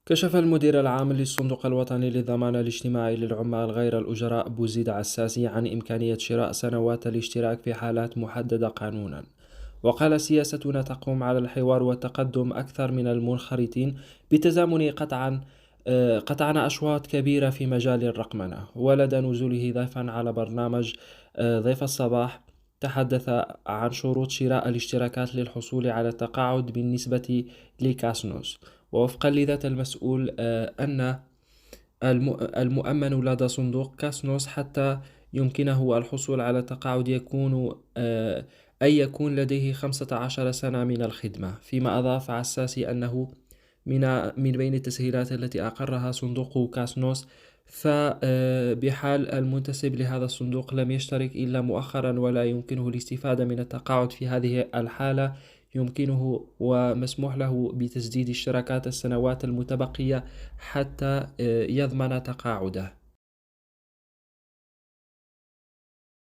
كشف المدير العام للصندوق الوطني للضمان الاجتماعي للعمال غير الأجراء بوزيد عساسي عن إمكانية شراء سنوات الاشتراك في حالات محددة قانونا. وقال: سياستنا تقوم على الحوار والتقدم أكثر من المنخرطين، بتزامن قطعنا أشواط كبيرة في مجال الرقمنة. ولدى نزوله ضيفا على برنامج ضيف الصباح، تحدث عن شروط شراء الاشتراكات للحصول على التقاعد بالنسبة لكاسنوس. ووفقا لذات المسؤول، أن المؤمن لدى صندوق كاسنوس حتى يمكنه الحصول على التقاعد يكون لديه 15 سنة من الخدمة. فيما أضاف عساسي أنه من بين التسهيلات التي أقرها صندوق كاسنوس، فبحال المنتسب لهذا الصندوق لم يشترك إلا مؤخرا ولا يمكنه الاستفادة من التقاعد في هذه الحالة، يمكنه ومسموح له بتسديد اشتراكات السنوات المتبقية حتى يضمن تقاعده.